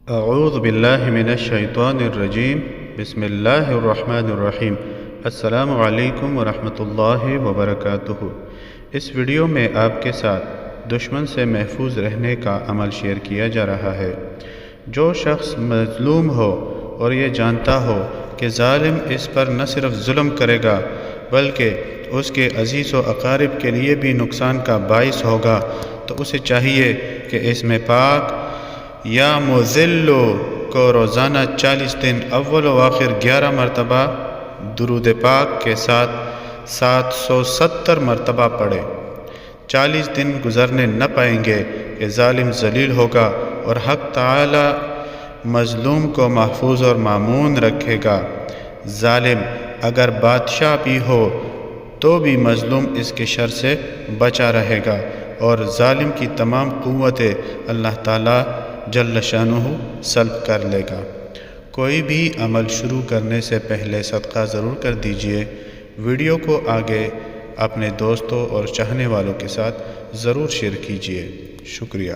اعوذ باللہ من الشیطان الرجیم بسم اللہ الرحمن الرحیم۔ السلام علیکم ورحمۃ اللہ وبرکاتہ۔ اس ویڈیو میں آپ کے ساتھ دشمن سے محفوظ رہنے کا عمل شیئر کیا جا رہا ہے۔ جو شخص مظلوم ہو اور یہ جانتا ہو کہ ظالم اس پر نہ صرف ظلم کرے گا بلکہ اس کے عزیز و اقارب کے لیے بھی نقصان کا باعث ہوگا، تو اسے چاہیے کہ اس میں پاک یا مذلو کو روزانہ 40 دن اول و آخر 11 مرتبہ درود پاک کے ساتھ 770 مرتبہ پڑھے۔ 40 دن گزرنے نہ پائیں گے کہ ظالم ذلیل ہوگا اور حق تعالی مظلوم کو محفوظ اور مامون رکھے گا۔ ظالم اگر بادشاہ بھی ہو تو بھی مظلوم اس کے شر سے بچا رہے گا، اور ظالم کی تمام قوتیں اللہ تعالی جل شانہ سلب کر لے گا۔ کوئی بھی عمل شروع کرنے سے پہلے صدقہ ضرور کر دیجئے۔ ویڈیو کو آگے اپنے دوستوں اور چاہنے والوں کے ساتھ ضرور شیئر کیجئے۔ شکریہ۔